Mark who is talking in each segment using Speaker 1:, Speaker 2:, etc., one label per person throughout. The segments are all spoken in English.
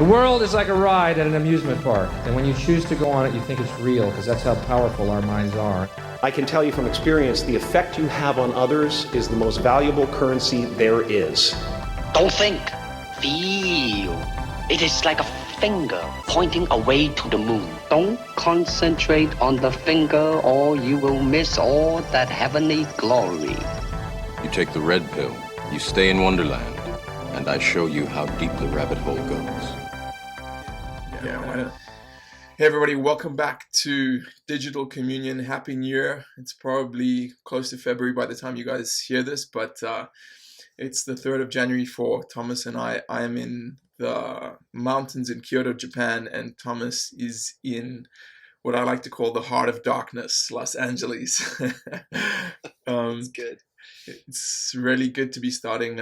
Speaker 1: The world is like a ride at an amusement park, and when you choose to go on it, you think it's real, because that's how powerful our minds are.
Speaker 2: I can tell you from experience, the effect you have on others is the most valuable currency there is.
Speaker 3: Don't think, feel. It is like a finger pointing away to the moon. Don't concentrate on the finger or you will miss all that heavenly glory.
Speaker 4: You take the red pill, you stay in Wonderland, and I show you how deep the rabbit hole goes.
Speaker 5: Yeah, why not? Hey everybody, welcome back to Digital Communion. Happy New Year. It's probably close to February by the time you guys hear this, but it's the 3rd of January for Thomas and I. I am in the mountains in Kyoto, Japan, and Thomas is in what I like to call the heart of darkness, Los Angeles.
Speaker 6: It's good.
Speaker 5: It's really good to be starting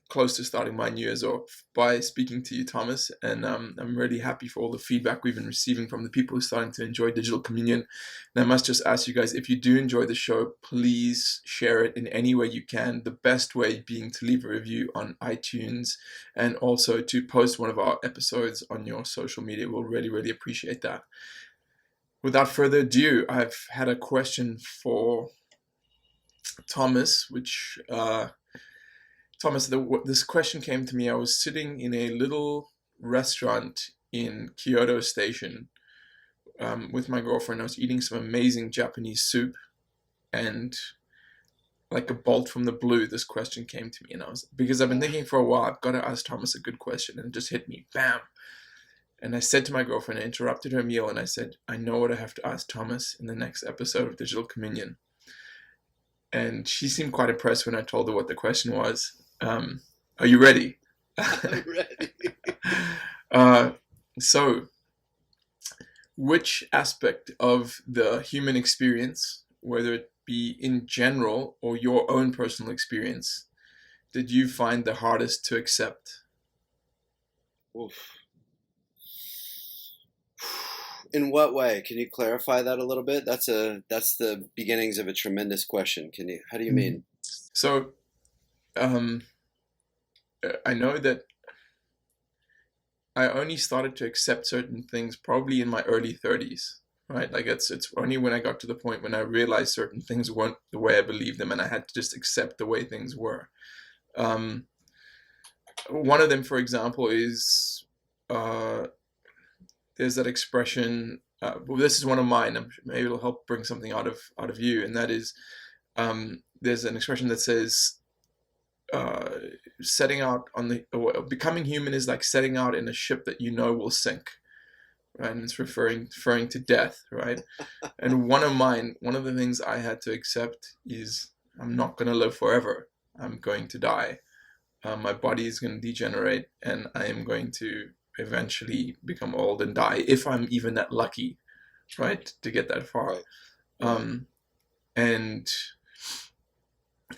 Speaker 5: close to starting my New Year's off by speaking to you, Thomas, and I'm really happy for all the feedback we've been receiving from the people who are starting to enjoy Digital Communion. And I must just ask you guys, if you do enjoy the show, please share it in any way you can. The best way being to leave a review on iTunes and also to post one of our episodes on your social media. We'll really, really appreciate that. Without further ado, I've had a question for Thomas, which Thomas, this question came to me. I was sitting in a little restaurant in Kyoto Station with my girlfriend. I was eating some amazing Japanese soup, and like a bolt from the blue, this question came to me. And because I've been thinking for a while, I've got to ask Thomas a good question, and it just hit me, bam. And I said to my girlfriend, I interrupted her meal, and I said, I know what I have to ask Thomas in the next episode of Digital Communion. And she seemed quite impressed when I told her what the question was. Are you ready?
Speaker 6: I'm ready.
Speaker 5: So, which aspect of the human experience, whether it be in general or your own personal experience, did you find the hardest to accept?
Speaker 6: Oof. In what way? Can you clarify that a little bit? That's the beginnings of a tremendous question. How do you mean?
Speaker 5: So, I know that I only started to accept certain things probably in my early 30s, right? Like it's only when I got to the point when I realized certain things weren't the way I believed them, and I had to just accept the way things were. One of them, for example, is there's that expression. Well, this is one of mine. Maybe it'll help bring something out of you, and that is there's an expression that says setting out becoming human is like setting out in a ship that you know will sink, right? And it's referring to death, right? And one of the things I had to accept is I'm not going to live forever. I'm going to die. My body is going to degenerate, and I am going to eventually become old and die, if I'm even that lucky, right, to get that far. Right. And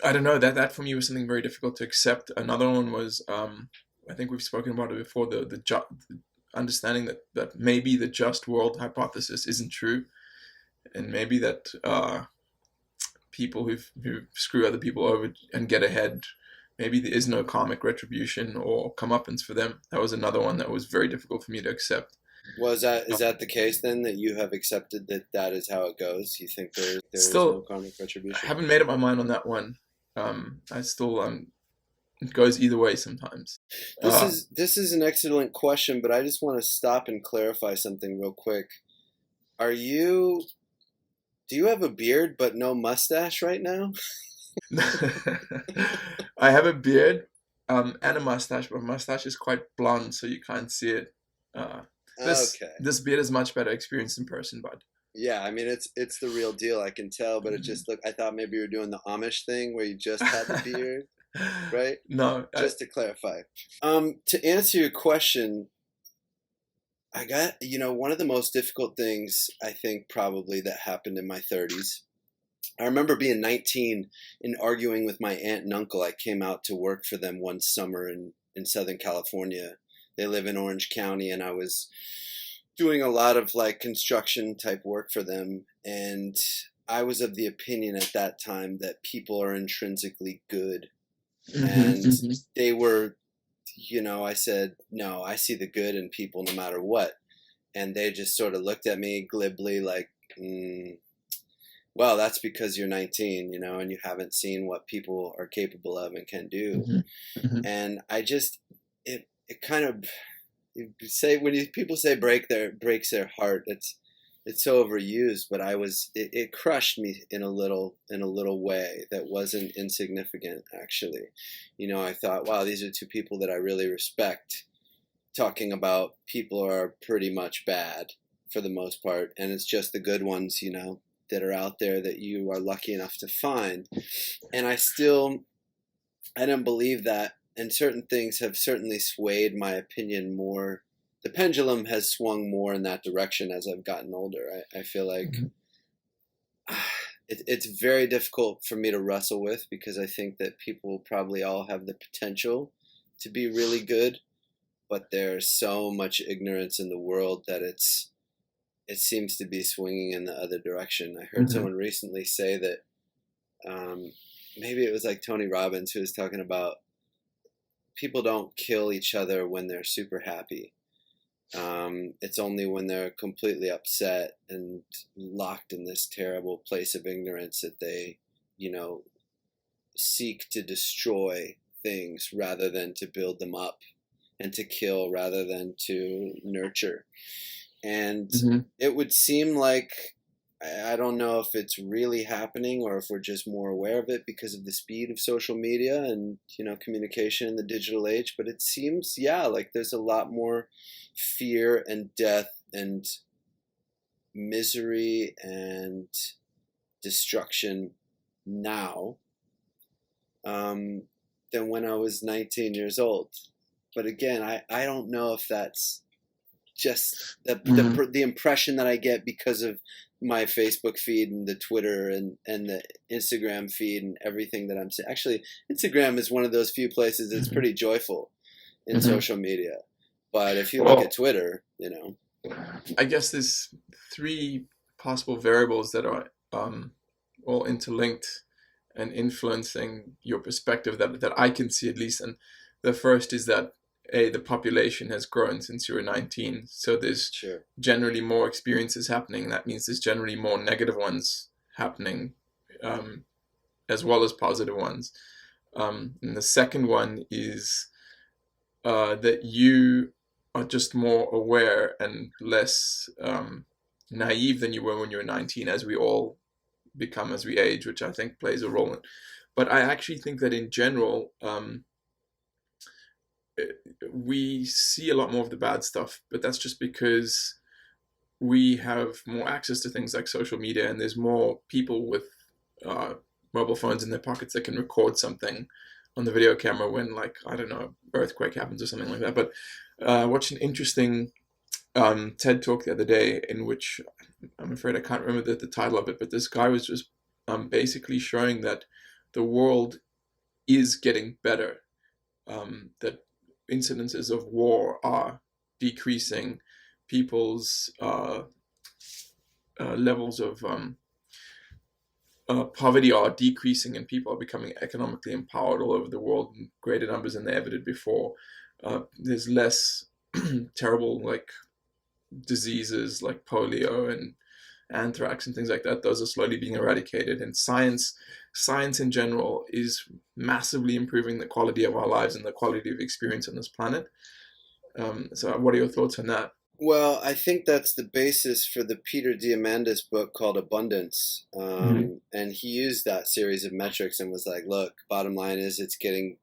Speaker 5: I don't know, that for me was something very difficult to accept. Another one was, I think we've spoken about it before, the understanding that maybe the just world hypothesis isn't true, and maybe that people who screw other people over and get ahead, maybe there is no karmic retribution or comeuppance for them. That was another one that was very difficult for me to accept.
Speaker 6: Is that the case then, that you have accepted that is how it goes? You think there is no karmic retribution?
Speaker 5: I haven't made up my mind on that one. I still it goes either way sometimes.
Speaker 6: This is an excellent question, but I just want to stop and clarify something real quick. Do you have a beard but no mustache right now?
Speaker 5: I have a beard and a mustache, but my mustache is quite blonde, so you can't see it. This beard is much better experience in person, bud.
Speaker 6: Yeah, I mean it's the real deal. I can tell, but it just I thought maybe you were doing the Amish thing where you just had the beard, right?
Speaker 5: No,
Speaker 6: just to clarify. To answer your question, I got one of the most difficult things I think probably that happened in my 30s. I remember being 19 and arguing with my aunt and uncle. I came out to work for them one summer in Southern California. They live in Orange County, and I was doing a lot of like construction type work for them, and I was of the opinion at that time that people are intrinsically good, and they were I said, no, I see the good in people no matter what. And they just sort of looked at me glibly like, well, that's because you're 19, and you haven't seen what people are capable of and can do.
Speaker 5: Mm-hmm. Mm-hmm.
Speaker 6: And I just, it kind of, people say breaks their heart, it's so overused, but it crushed me in a little way that wasn't insignificant, actually. I thought, wow, these are two people that I really respect talking about people are pretty much bad for the most part, and it's just the good ones, that are out there that you are lucky enough to find. And I didn't believe that, and certain things have certainly swayed my opinion more. The pendulum has swung more in that direction as I've gotten older. I feel like it's very difficult for me to wrestle with, because I think that people probably all have the potential to be really good, but there's so much ignorance in the world that it seems to be swinging in the other direction. I heard someone recently say that maybe it was like Tony Robbins, who was talking about people don't kill each other when they're super happy. It's only when they're completely upset and locked in this terrible place of ignorance that they, seek to destroy things rather than to build them up, and to kill rather than to nurture. And it would seem like, I don't know if it's really happening or if we're just more aware of it because of the speed of social media and, communication in the digital age. But it seems, like there's a lot more fear and death and misery and destruction now than when I was 19 years old. But again, I don't know if that's just the impression that I get because of my Facebook feed and the Twitter and the Instagram feed and everything that I'm seeing. Actually, Instagram is one of those few places that's pretty joyful in social media. But if you look at Twitter,
Speaker 5: I guess there's three possible variables that are all interlinked and influencing your perspective that I can see, at least. And the first is that the population has grown since you were 19, so there's generally more experiences happening. That means there's generally more negative ones happening, as well as positive ones. And the second one is that you are just more aware and less naive than you were when you were 19, as we all become as we age, which I think plays a role in. But I actually think that in general, we see a lot more of the bad stuff, but that's just because we have more access to things like social media, and there's more people with mobile phones in their pockets that can record something on the video camera when, like, I don't know, earthquake happens or something like that. But I watched an interesting TED talk the other day, in which I'm afraid I can't remember the title of it, but this guy was just basically showing that the world is getting better, that incidences of war are decreasing, people's levels of poverty are decreasing, and people are becoming economically empowered all over the world in greater numbers than they ever did before. There's less terrible diseases like polio and anthrax and things like that. Those are slowly being eradicated, and science in general is massively improving the quality of our lives and the quality of experience on this planet. So what are your thoughts on that?
Speaker 6: Well, I think that's the basis for the Peter Diamandis book called Abundance. And he used that series of metrics and was like, look, bottom line is it's getting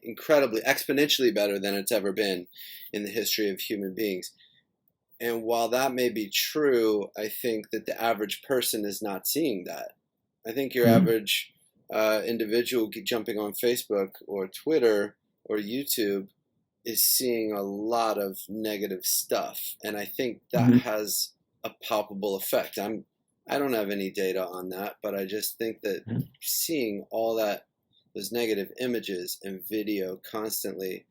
Speaker 6: incredibly, exponentially better than it's ever been in the history of human beings. And while that may be true, I think that the average person is not seeing that. I think your average individual jumping on Facebook or Twitter or YouTube is seeing a lot of negative stuff. And I think that has a palpable effect. I don't have any data on that, but I just think that seeing all those negative images and video constantly,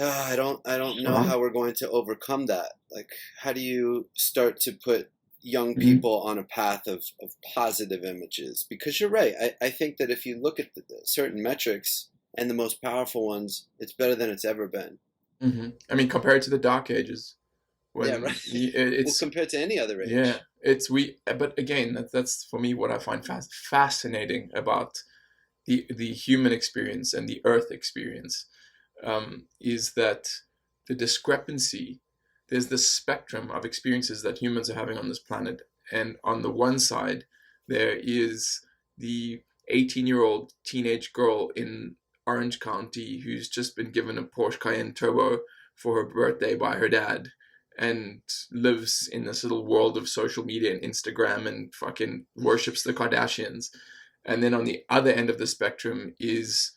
Speaker 6: I don't know how we're going to overcome that. Like, how do you start to put young people on a path of positive images? Because you're right. I think that if you look at certain metrics, and the most powerful ones, it's better than it's ever been.
Speaker 5: I mean, compared to the Dark Ages, when
Speaker 6: Yeah, right.
Speaker 5: it's
Speaker 6: Well, compared to any other age.
Speaker 5: yeah, but again, that's for me what I find fascinating about the human experience and the Earth experience, is that the discrepancy. There's this spectrum of experiences that humans are having on this planet, and on the one side, there is the 18-year-old teenage girl in Orange County who's just been given a Porsche Cayenne Turbo for her birthday by her dad, and lives in this little world of social media and Instagram and fucking worships the Kardashians. And then on the other end of the spectrum is,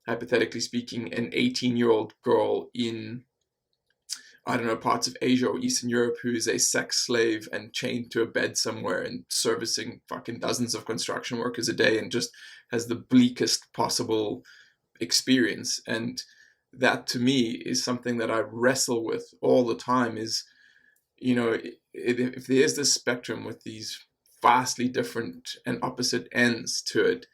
Speaker 5: hypothetically speaking, an 18-year-old girl in, I don't know, parts of Asia or Eastern Europe who is a sex slave and chained to a bed somewhere and servicing fucking dozens of construction workers a day and just has the bleakest possible experience. And that to me is something that I wrestle with all the time is, if there is this spectrum with these vastly different and opposite ends to it,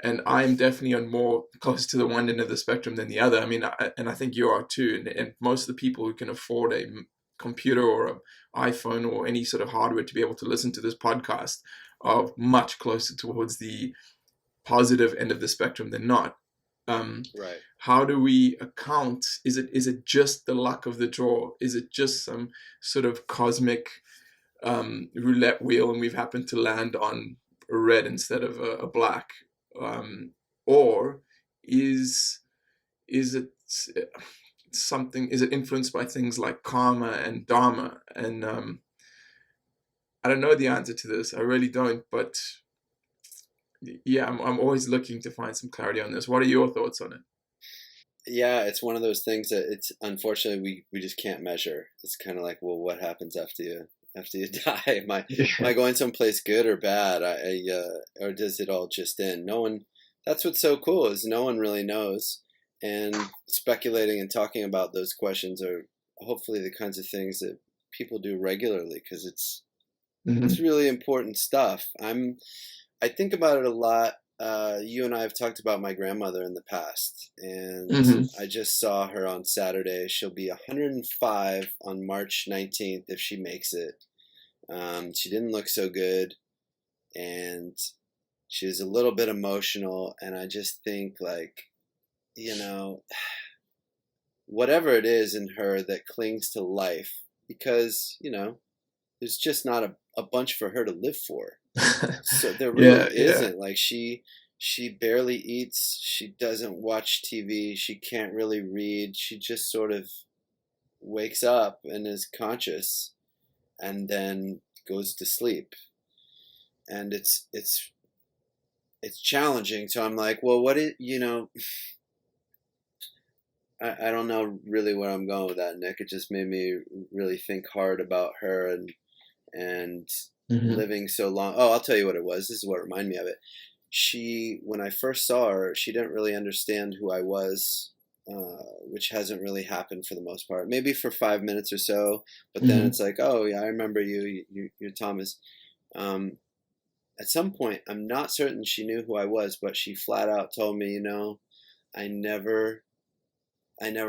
Speaker 5: and I'm definitely on more close to the one end of the spectrum than the other. I mean, I think you are too. And most of the people who can afford a computer or an iPhone or any sort of hardware to be able to listen to this podcast are much closer towards the positive end of the spectrum than not.
Speaker 6: Right.
Speaker 5: How do we account? Is it just the luck of the draw? Is it just some sort of cosmic roulette wheel, and we've happened to land on a red instead of a black? Or is it something? Is it influenced by things like karma and dharma? And I don't know the answer to this. I really don't. But yeah, I'm always looking to find some clarity on this. What are your thoughts on it?
Speaker 6: Yeah, it's one of those things that it's unfortunately we just can't measure. It's kind of like, well, what happens after you die? Am I going someplace good or bad? Or does it all just end? No one. That's what's so cool is no one really knows, and speculating and talking about those questions are hopefully the kinds of things that people do regularly, because it's really important stuff. I think about it a lot. You and I have talked about my grandmother in the past, and I just saw her on Saturday. She'll be 105 on March 19th if she makes it. She didn't look so good, and she was a little bit emotional, and I just think, like, whatever it is in her that clings to life, because, there's just not a bunch for her to live for. So there really isn't. Like, she barely eats. She doesn't watch TV. She can't really read. She just sort of wakes up and is conscious and then goes to sleep. And it's challenging. So I'm like, well, I don't know really where I'm going with that, Nick. It just made me really think hard about her and living so long. Oh, I'll tell you what it was. This is what reminded me of it. When I first saw her, she didn't really understand who I was, which hasn't really happened for the most part. Maybe for 5 minutes or so, but then it's like, oh yeah, I remember you. You're Thomas. At some point, I'm not certain she knew who I was, but she flat out told me, I never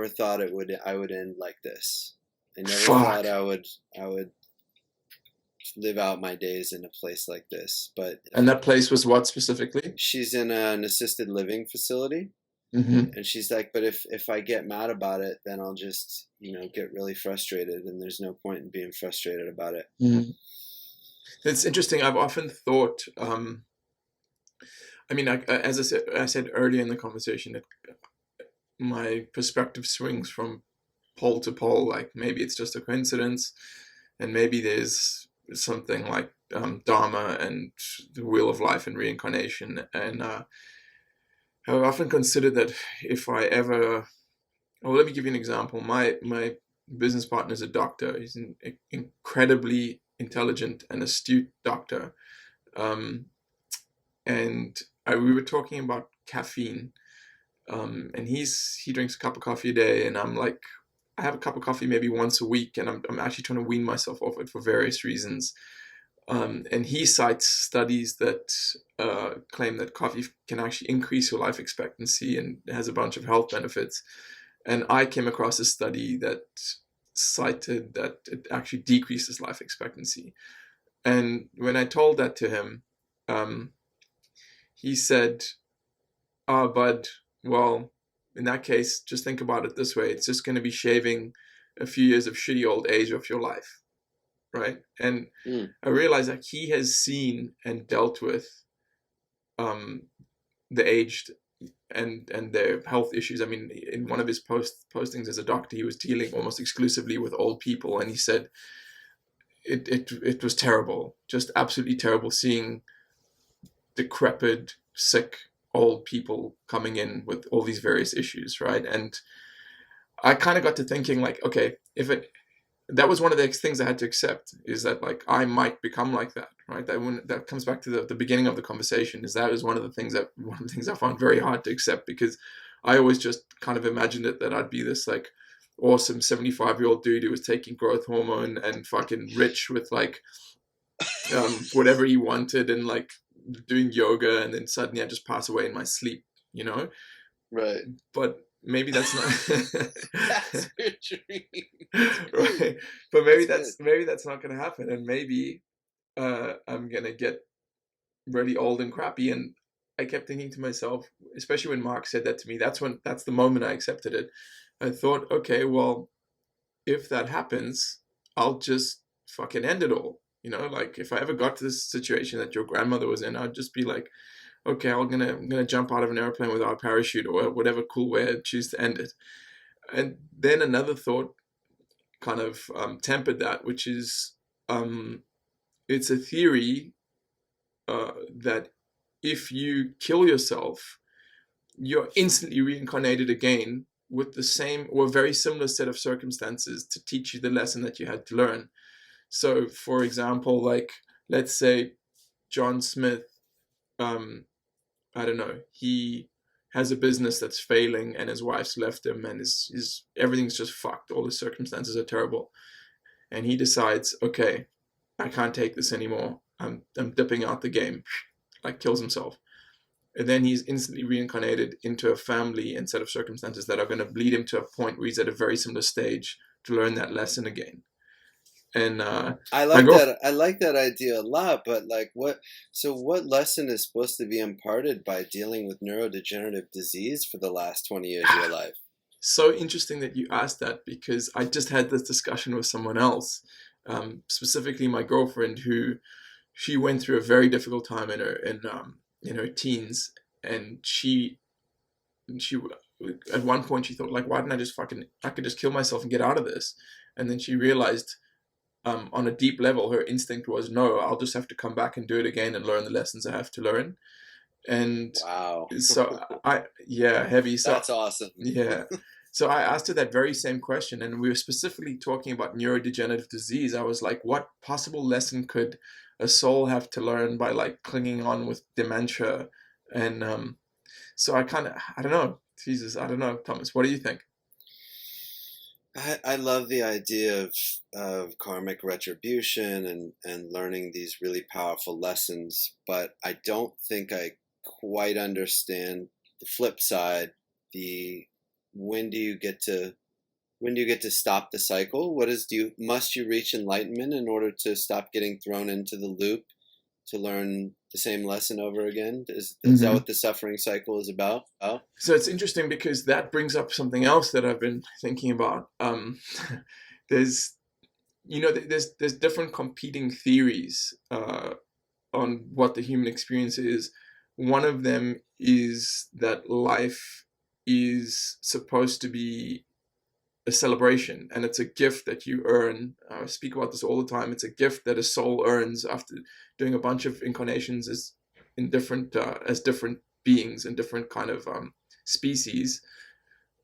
Speaker 6: thought I would end like this. I never thought I would live out my days in a place like this.
Speaker 5: And that place was what specifically?
Speaker 6: She's in an assisted living facility. And she's like, but if I get mad about it, then I'll just, get really frustrated, and there's no point in being frustrated about it.
Speaker 5: It's interesting. I've often thought, as I said earlier in the conversation, that my perspective swings from pole to pole. Like, maybe it's just a coincidence, and maybe there's something like dharma and the wheel of life and reincarnation. And I've often considered that if I ever, let me give you an example. My business partner is a doctor. He's an incredibly intelligent and astute doctor. And we were talking about caffeine. And he drinks a cup of coffee a day, and I'm like, I have a cup of coffee maybe once a week, and I'm actually trying to wean myself off it for various reasons. And he cites studies that claim that coffee can actually increase your life expectancy and has a bunch of health benefits. And I came across a study that cited that it actually decreases life expectancy. And when I told that to him, he said, "Oh, bud, well, in that case, just think about it this way. It's just going to be shaving a few years of shitty old age off your life." Right? And I realized that he has seen and dealt with the aged and their health issues. I mean, in one of his postings as a doctor, he was dealing almost exclusively with old people, and he said it was terrible, just absolutely terrible, seeing decrepit, sick, old people coming in with all these various issues, right? And I kind of got to thinking, like, okay, that was one of the things I had to accept, is that, like, I might become like that, right? That comes back to the beginning of the conversation, is that is one of the things I found very hard to accept, because I always just kind of imagined that I'd be this, like, awesome 75-year-old dude who was taking growth hormone and fucking rich with, like, whatever he wanted, and, like, doing yoga, and then suddenly I just pass away in my sleep, you know?
Speaker 6: Right.
Speaker 5: But maybe that's not
Speaker 6: That's your dream.
Speaker 5: right. But maybe that's not going to happen, and maybe I'm going to get really old and crappy. And I kept thinking to myself, especially when Mark said that to me, that's the moment I accepted it. I thought, okay, well, if that happens, I'll just fucking end it all. You know, like, if I ever got to this situation that your grandmother was in, I'd just be like, okay, I'm gonna jump out of an airplane without a parachute, or whatever cool way I choose to end it. And then another thought kind of tempered that, which is, it's a theory that if you kill yourself, you're instantly reincarnated again with the same or very similar set of circumstances to teach you the lesson that you had to learn. So, for example, like, let's say John Smith, I don't know, he has a business that's failing, and his wife's left him, and his everything's just fucked. All his circumstances are terrible. And he decides, okay, I can't take this anymore. I'm dipping out the game, like, kills himself. And then he's instantly reincarnated into a family and set of circumstances that are going to lead him to a point where he's at a very similar stage to learn that lesson again. And
Speaker 6: I like that idea a lot, but, like, what lesson is supposed to be imparted by dealing with neurodegenerative disease for the last 20 years of your life?
Speaker 5: So interesting that you asked that, because I just had this discussion with someone else, specifically my girlfriend, she went through a very difficult time in her teens, and she at one point she thought, like, why didn't I could just kill myself and get out of this? And then she realized, on a deep level, her instinct was, no, I'll just have to come back and do it again and learn the lessons I have to learn. And
Speaker 6: wow,
Speaker 5: so heavy. So
Speaker 6: that's awesome.
Speaker 5: Yeah. So I asked her that very same question, and we were specifically talking about neurodegenerative disease. I was like, what possible lesson could a soul have to learn by, like, clinging on with dementia? And so I don't know. Jesus, I don't know. Thomas, what do you think?
Speaker 6: I love the idea of karmic retribution and learning these really powerful lessons, but I don't think I quite understand the flip side. When do you get to stop the cycle? Must you reach enlightenment in order to stop getting thrown into the loop to learn the same lesson over again? Is that what the suffering cycle is about? Oh.
Speaker 5: So it's interesting, because that brings up something else that I've been thinking about. There's different competing theories on what the human experience is. One of them is that life is supposed to be a celebration, and it's a gift that you earn. I speak about this all the time. It's a gift that a soul earns after doing a bunch of incarnations as different beings in different kind of species.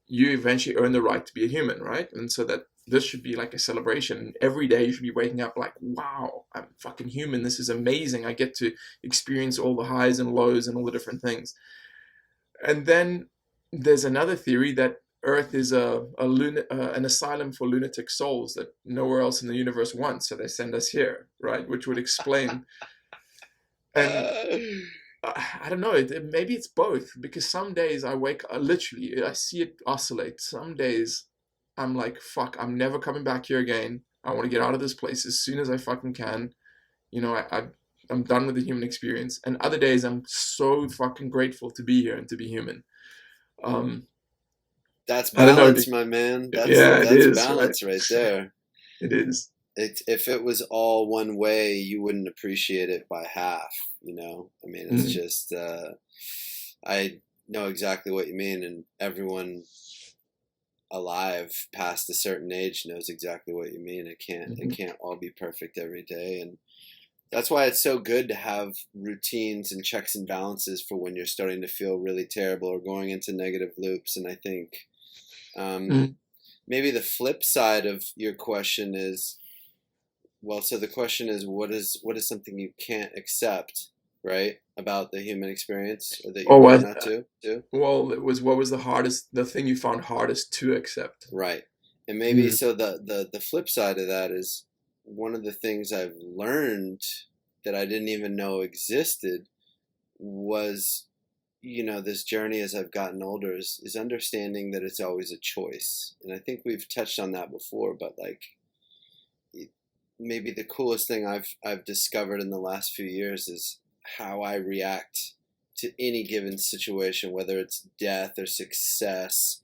Speaker 5: You eventually earn the right to be a human, right? And so that this should be like a celebration. Every day you should be waking up like, wow, I'm fucking human. This is amazing. I get to experience all the highs and lows and all the different things. And then there's another theory that Earth is an asylum for lunatic souls that nowhere else in the universe wants, so they send us here, right? Which would explain. And I don't know, maybe it's both, because some days I wake, literally, I see it oscillate. Some days I'm like, fuck, I'm never coming back here again. I want to get out of this place as soon as I fucking can. You know, I'm done with the human experience. And other days I'm so fucking grateful to be here and to be human.
Speaker 6: That's balance, my man. That's balance right there.
Speaker 5: It is.
Speaker 6: If it was all one way, you wouldn't appreciate it by half, you know? I mean, it's just, I know exactly what you mean, and everyone alive past a certain age knows exactly what you mean. It can't all be perfect every day, and that's why it's so good to have routines and checks and balances for when you're starting to feel really terrible or going into negative loops. And I think maybe the flip side of your question is, well, so the question is, what is something you can't accept, right, about the human experience, or that you want not to do?
Speaker 5: Well, what was the thing you found hardest to accept?
Speaker 6: Right. And maybe so the flip side of that is, one of the things I've learned that I didn't even know existed was, you know, this journey as I've gotten older is understanding that it's always a choice. And I think we've touched on that before, but like, maybe the coolest thing I've discovered in the last few years is how I react to any given situation, whether it's death or success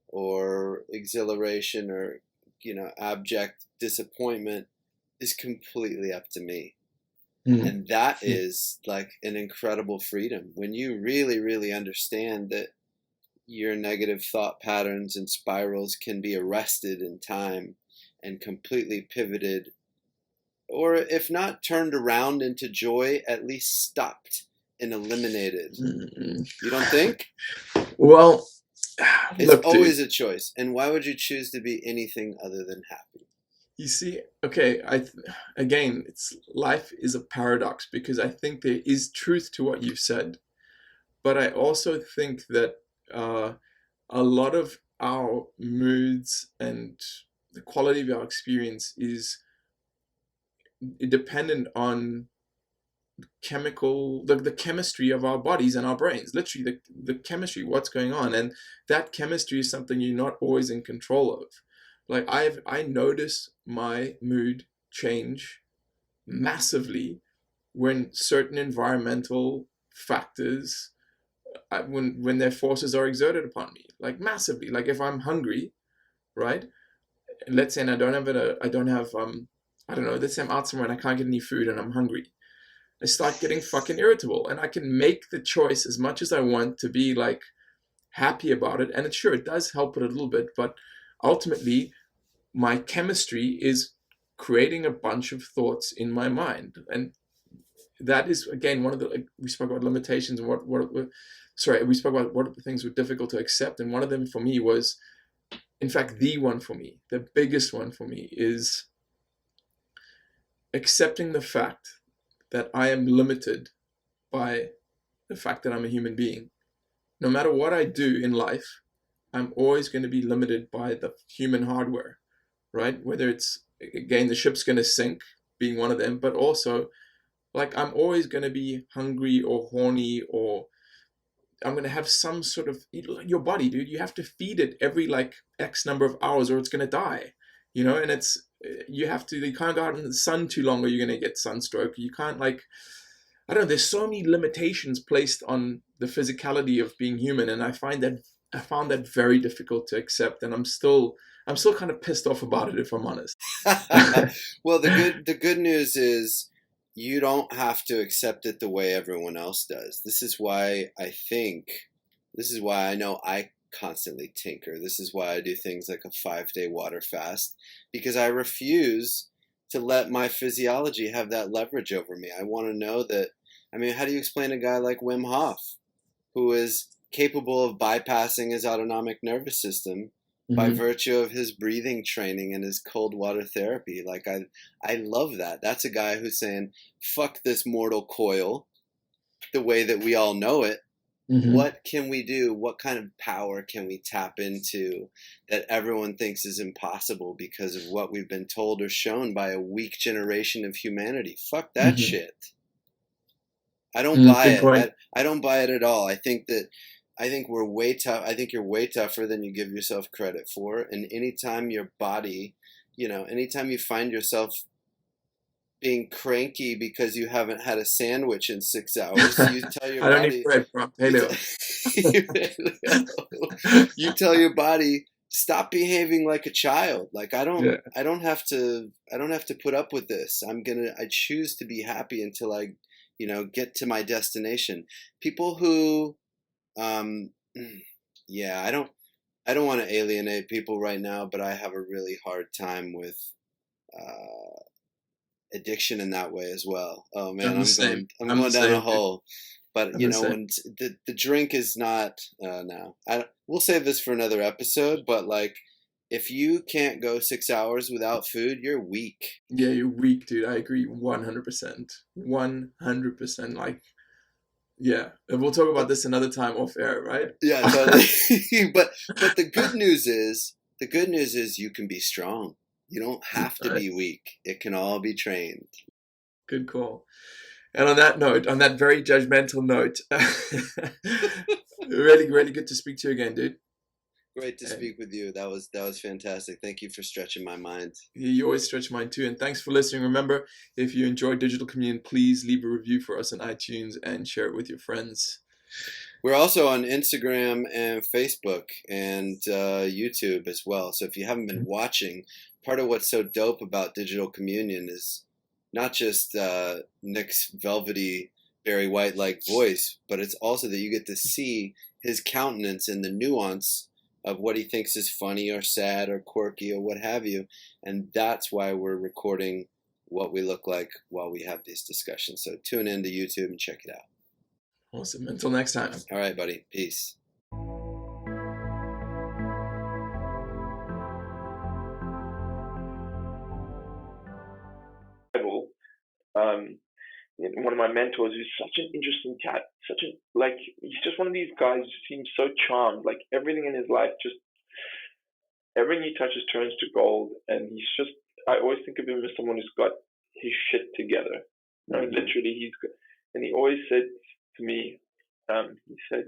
Speaker 6: or exhilaration or, you know, abject disappointment, is completely up to me. And that is like an incredible freedom when you really, really understand that your negative thought patterns and spirals can be arrested in time and completely pivoted, or if not turned around into joy, at least stopped and eliminated. You don't think?
Speaker 5: Well,
Speaker 6: it's always a choice. And why would you choose to be anything other than happy?
Speaker 5: You see, okay, again, life is a paradox, because I think there is truth to what you've said, but I also think that a lot of our moods and the quality of our experience is dependent on the chemistry of our bodies and our brains, literally the chemistry, what's going on, and that chemistry is something you're not always in control of. Like I notice my mood change massively when certain environmental factors, when their forces are exerted upon me, like massively. Like if I'm hungry, right? Let's say, and let's say I'm out somewhere and I can't get any food and I'm hungry. I start getting fucking irritable, and I can make the choice as much as I want to be like happy about it. And it does help it a little bit, but ultimately my chemistry is creating a bunch of thoughts in my mind. And that is, again, one of the, we spoke about limitations and we spoke about what the things were difficult to accept. And one of them for me was, in fact, the biggest one for me is accepting the fact that I am limited by the fact that I'm a human being. No matter what I do in life, I'm always going to be limited by the human hardware, right? Whether it's, again, the ship's going to sink, being one of them, but also, like, I'm always going to be hungry or horny, or I'm going to have some sort of, your body, dude, you have to feed it every, like, X number of hours or it's going to die, you know? And you can't go out in the sun too long or you're going to get sunstroke. You can't, like, I don't know, there's so many limitations placed on the physicality of being human, and I found that very difficult to accept, and I'm still kind of pissed off about it, if I'm honest.
Speaker 6: Well, the good news is you don't have to accept it the way everyone else does. This is why I know I constantly tinker. This is why I do things like a 5-day water fast, because I refuse to let my physiology have that leverage over me. I want to know that, I mean, how do you explain a guy like Wim Hoff, who is capable of bypassing his autonomic nervous system by virtue of his breathing training and his cold water therapy? Like, I love that. That's a guy who's saying, fuck this mortal coil, the way that we all know it, What can we do? What kind of power can we tap into that everyone thinks is impossible because of what we've been told or shown by a weak generation of humanity? Fuck that shit. I don't buy it. I don't buy it at all. I think we're way tough. I think you're way tougher than you give yourself credit for. And anytime your body, anytime you find yourself being cranky because you haven't had a sandwich in 6 hours, you tell your
Speaker 5: I don't
Speaker 6: body.
Speaker 5: need bread, bro.
Speaker 6: You tell your body, stop behaving like a child. Like I don't have to put up with this. I choose to be happy until I, get to my destination. People who, I don't want to alienate people right now, but I have a really hard time with, addiction in that way as well. Oh man, I'm going down a hole. But when the drink is not we'll save this for another episode, but like if you can't go 6 hours without food, you're weak.
Speaker 5: Yeah, you're weak, dude. I agree 100%. 100%. Like, yeah. And we'll talk about this another time off air, right?
Speaker 6: Yeah, totally. but the good news is you can be strong. You don't have to be weak. It can all be trained.
Speaker 5: Good call. And on that note, on that very judgmental note, really, really good to speak to you again, dude.
Speaker 6: Great to speak with you. That was fantastic. Thank you for stretching my mind.
Speaker 5: You always stretch mine too. And thanks for listening. Remember, if you enjoyed Digital Communion, please leave a review for us on iTunes and share it with your friends.
Speaker 6: We're also on Instagram and Facebook and YouTube as well. So if you haven't been watching, part of what's so dope about Digital Communion is not just Nic's velvety, Barry White-like voice, but it's also that you get to see his countenance and the nuance of what he thinks is funny or sad or quirky or what have you. And that's why we're recording what we look like while we have these discussions. So tune into YouTube and check it out.
Speaker 5: Awesome. Until next time.
Speaker 6: All right, buddy. Peace.
Speaker 7: One of my mentors who's such an interesting cat, he's just one of these guys who seems so charmed, like everything in his life, just everything he touches turns to gold, and I always think of him as someone who's got his shit together. Literally, and he always said to me, he said,